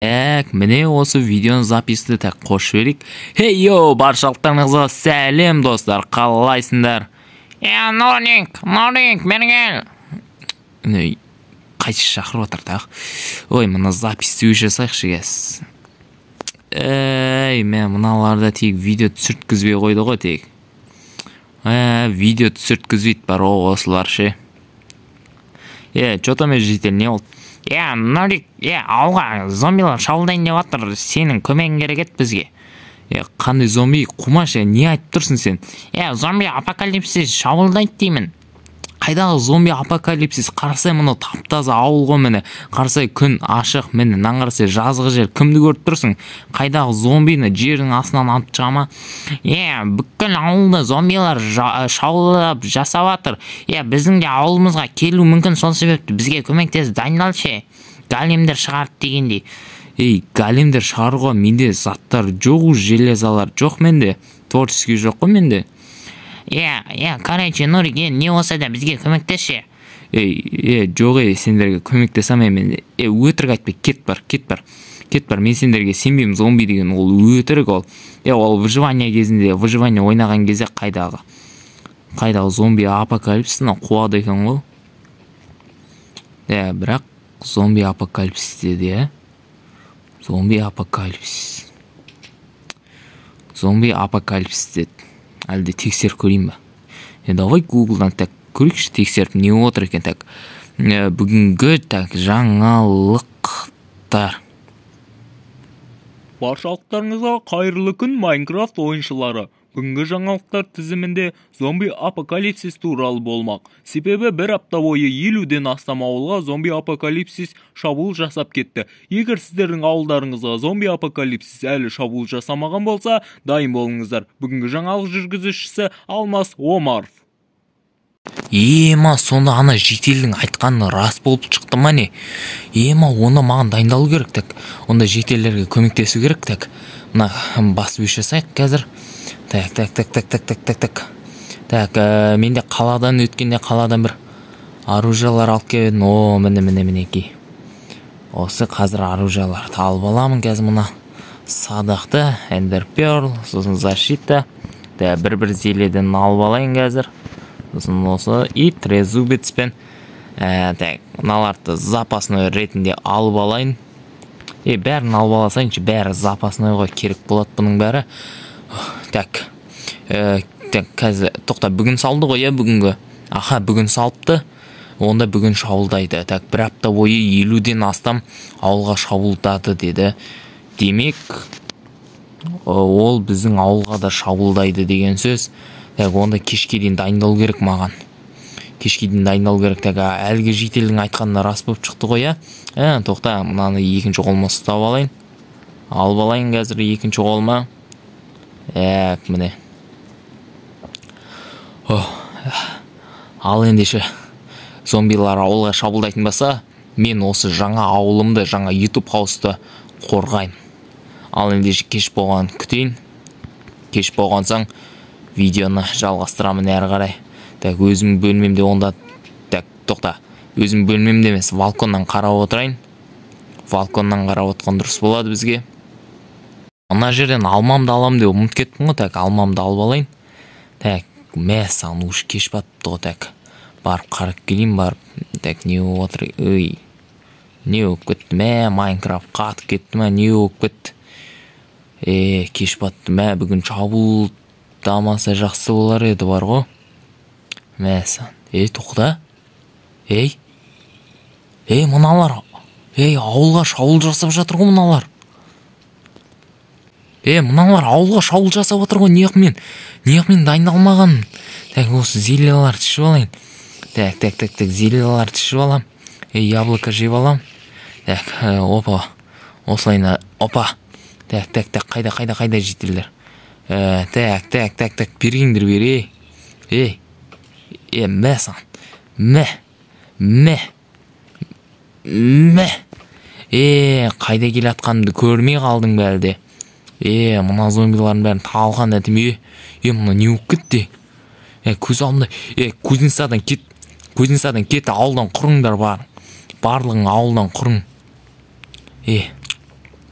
Міне осы видеоны записты қош берейік. Хей-йоу, баршалықтарыңызға сәлем достар, қалайсыңдар? Норник, бері кел. Қайсы шақырып отыр тақ? Ой, мына записті жасайықшы кәс. Мен мыналарда тек видео түсірткізбей қойды ғой тек. Видео түсірткізбейді бар осылар ше. Что-то мен житель не болды? Норик, ауылға зомбилар шабуылдайын деп жатыр, сенің көмегің керек еді бізге. Қандай зомби? Қумаш, не айтып тұрсың сен? Зомби апокалипсис шабуылдайды деймін. Қайдағы зомби апокалипсис? Қарасай мұны таптаза ауыл ғой міне. Қарасай күн ашық міне, наңғарсай жазғы жер. Кімді көріп тұрсың? Қайдағы зомбині жердің астынан алып шығама? Бүкіл ауылды зомбилар шабуылдап жасап жатыр. Біздің де ауылымызға келу мүмкін, сол себепті бізге көмектесіп дайындалшы. Големдер шығарып дегендей. Големдер шығаруға менде заттар жоқ, железалар жоқ менде. Творческий жоқ қой менде. Короче, Норик, не болса да бізге көмектесші. Жоқ, сендерге көмектесе алмаймын. Өтірік айтпай, кет бар. Мен сендерге сенбеймін, зомби деген ол өтірік ол. Ол выживание кезінде, выживание ойнаған кезде қайдағы зомби апокалипсисін қуады екен ғой. Бірақ зомби апокалипсис деді, Зомби апокалипсис деді. Әлде тексеріп көрейін ба? Давай Google'дан көрейікші, тексеріп не отыр екен бүгінгі жаңалықтар. Баршалықтарыңызға қайырлы күн, Майнкрафт ойыншылары. Бүгінгі жаңалықтар тізімінде зомби апокалипсис туралы болмақ. Себебі бір апта бойы 50-ден астам ауылға зомби апокалипсис шабуыл жасап кетті. Егер сіздердің ауылдарыңызға зомби апокалипсис әлі шабуыл жасамаған болса, дайын болыңыздар. Бүгінгі жаңалық жүргізушісі Алмас Омаров. Сонда ана жетелдің айтқаны рас болып шықты ма не? Оны маған дайындалу керек. Онда жетелерге көмектесу керек. Мына басып жасайық қазір. Менде қаладан өткенде қаладан бір оружиялар алып келдім. Мінекей. Осы қазір оружияларды алып аламын қазір. Мына садақты, Ender Pearl, сосын защита. Бір зеледен алып алайын қазір. Сосын осы и трезубецпен мыналарды запасной ретінде алып алайын. Бәрін алып аласайыншы, бәрі запасной ғой, керек болады бұның бәрі. Қазір тоқта, бүгін салды ғой, бүгінгі. Бүгін салыпты. Онда бүгін шабуылдайды. Бір апта бойы 50-ден астам ауылға шабуылдады деді. Демек, ол біздің ауылға да шабуылдайды деген сөз. Онда кешке дейін дайындалу керек маған. Әлгі жетелдің айтқанына рас болып шықты ғой, тоқта, мынаны екінші қолыма ұстап алайын. Алып алайын қазір екінші қолыма. Міне. Ал ендеше зомбилар ауылға шабуылдайтын баса, мен осы жаңа ауылымды, жаңа YouTube хаусты қорғайым. Ал ендеше кеш болған күтейін. Кеш болған соң видеоны жалғастырамын әрі қарай. Өзім бөлмемде онда, тоқта, өзім бөлмемде емес, балконнан қарап отырайын. Балконнан қарап отқан дұрыс болады бізге. Ана жерден алмамды алам деп ұмыт кеттім ғой, алмамды алып алайын. Саған ұш кеш батты ғой, барып қарап келейін, не отыр, не өп кетті, Майнкрафт қатып кетті, не өп кетті. Кеш батты, бүгін шабуыл дамаса жақсы болар еді бар ғой. Тоқта, мыналар, ауылға шабуыл жасап жатыр ғой мыналар. Мыналар ауылға шабуыл жасап отыр ғой, неғымен дайындалмаған. Осы зелеларды ішіп алайын. Зелеларды ішіп алам. Яблоко жеп алам. Опа, осылайына, опа. Қайда жетелдер. Бергендер бер, саған. Қайда келе атқанымды көрмей қалдың бәлде. Мына зомбилардың бәрін талған әдім. Мұна не өп кетті? Көз алдымда. Кузнецадан кет, ауылдан құрыңдар бар. Барлығың ауылдан құрың.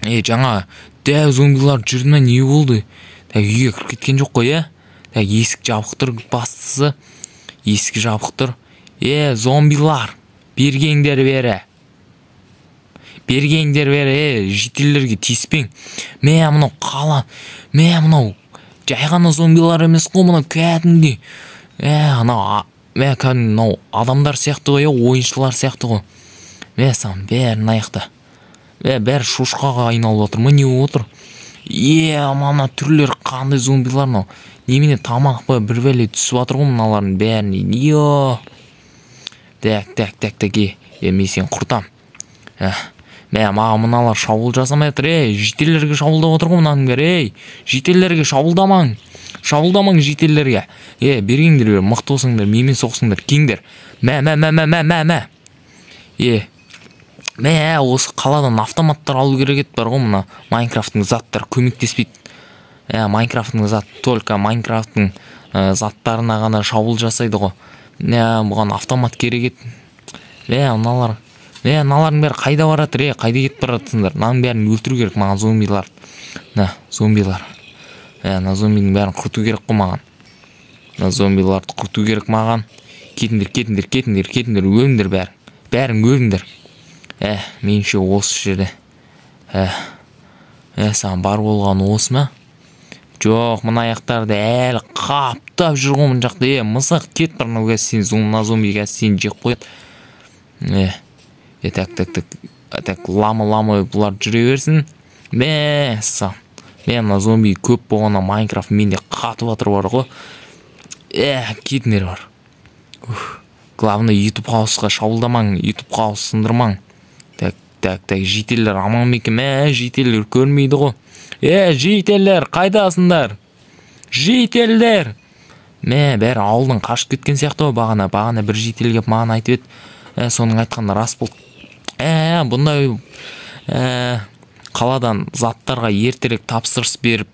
Жаңа дәу зомбилар жүрді ме, не болды? Үйге кіріп кеткен жоқ қой, есік жабық тұр, бастысы. Есік жабық тұр. Зомбилар, бергеңдер бері. Бергеңдер бері, жителерге тиіспең. Мынау қала, мынау жай ғана зомбилар емес қой, мынау кәдімгі. Мынау адамдар сияқты ғой, ойыншылар сияқты ғой. Саған бәрін аяқта. Бәрі шошқаға айналып отыр ма, не отыр? Мына түрлер қандай зомбилар мынау. Немене тамақ па, бір бәле түсіп отыр ғой мыналардың бәріне. Так, мен сен құртам. Маған мыналар шабуыл жасамай отыр, жителерге шабуылдап отыр ғой мынаның бәрі, жителерге шабуылдамаң. Шабуылдамаң жителерге. Бергеңдер бер, мықты болсыңдар, менімен соқсыңдар, кеңдер. Осы қаладан автоматтар алу керек ет бар ғой, мына Майнкрафттың заттар көмектеспейді. Майнкрафттың зат только Майнкрафттың заттарына ғана шабуыл жасайды ғой. Бұған автомат керек ет. Мыналардың бәрі қайда баратыр, қайда кетіп баратсыңдар? Мынаның бәрін өлтіру керек маған зомбилар. Зомбилар. Зомбидің бәрін құрту керек қой маған. Зомбиларды құрту керек маған. Кетіңдер, өліңдер бәрін. Бәрін өліңдер. Менше осы жерде. Саған бар болған осы ма? Жоқ, мына аяқтарды әлі қаптап жүр ғой мына жақта. Мысық, кет бір мынау сен зомби сен жеп қояды. Так, лама бұлар жүре берсін. Мына зомби көп болғанда Майнкрафт менде қатып атыр бар ғой. Кетіңдер бар. Главное, YouTube қауысқа шабуылдамаң, YouTube қауыс сындырмаң. Так, жителер аман мекен, жителер көрмейді ғой. Жителер, қайдасындар? Жителер! Бәрі ауылдан қашып кеткен сияқты ғой бағана бір жител кеп маған айтып еді. Соның айтқанда рас болды. Бұндай қаладан заттарға ертерек тапсырыс беріп,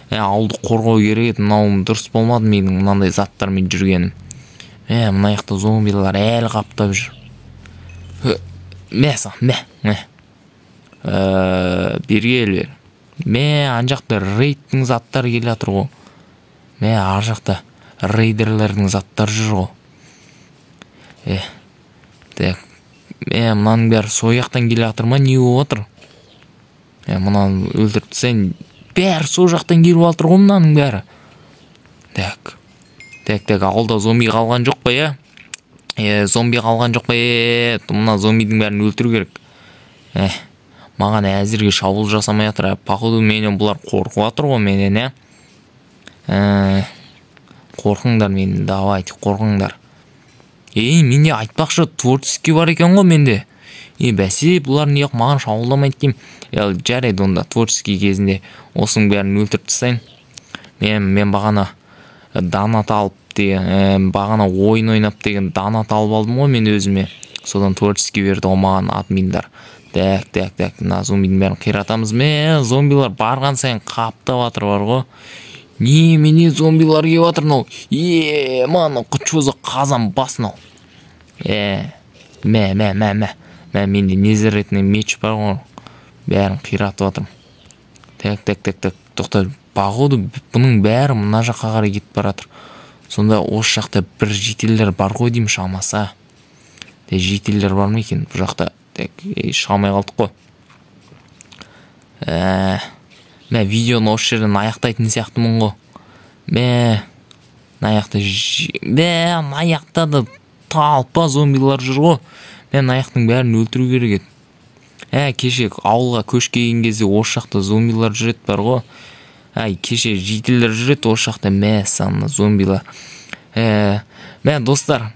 ауылды қорғау керек еді. Мынауым дұрыс болмады менің мынандай заттармен жүргенім. Мына жақта зомбилар әлі қаптап жүр. Бергел бер. Ан жақта рейдтің заттары келе жатыр ғой. Ар жақта рейдерлердің заттары жүр ғой. Мұнаның бәрі сояқтан келе жатыр ма, не отыр? Мұнаны өлтіріп сен бәрі со жақтан келіп отыр ғой мұнаның бәрі. Так, ауылда зомби қалған жоқ па, зомби қалған жоқ па, мұна зомбидің бәрін өлтіру керек. Маған әзірге шабуыл жасамай жатыр. Походу менен бұлар қорқып жатыр ғой менен, Қорқыңдар менен, давайте қорқыңдар. Менде айтпақшы творческий бар екен ғой менде. Бәсе, бұлар неғып маған шабуылдамайды дейм. Жарайды онда творческий кезінде осының бәрін өлтіріп тастайын. Мен бағана донат алып деген, бағана ойын ойнап деген донат алып алдым ғой мен өзіме. Содан творческий берді ғой маған админдар. Так, мына зомбидің бәрін қиратамыз. Зомбилар барған сайын қаптап жатыр бар ғой. Немене зомбилар келіп жатыр мынау. Мана құчозы қазан басынау. Менде незіретіне меч бар ғой. Бәрін қиратып жатырмын. Так, тоқта. Походу бұның бәрі мына жаққа қарай кетіп баратыр. Сонда осы жақта бір жителер бар ғой деймін шамаса. Жителер бар ма екен бұл жақта? Шығамай қалдық қой. Видеоны осы жерден аяқтайтын сияқтымын ғой. Аяқта да талпа зомбилар жүр ғой. Аяқтың бәрін өлтіру керек еді. Кеше ауылға көшкеген кезде осы жақта зомбилар жүрет бар ғой. Кеше жителер жүрет осы жақта. Саны зомбилар. Достар,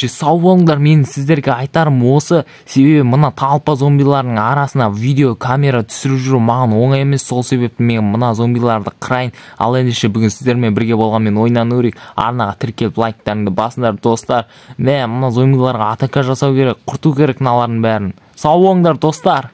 сау болыңдар, мен сіздерге айтарым осы. Себебі мына талпа зомбилардың арасына видео камера түсіріп жүру маған оңай емес. Сол себепті мен мына зомбиларды қырайын. Ал ендеше бүгін сіздермен бірге болғанмен ойнан өрек. Арнаға тіркеліп лайктарыңды басыңдар достар. Мына зомбиларға атака жасау керек, құрту керек мыналардың бәрін. Сау болыңдар достар.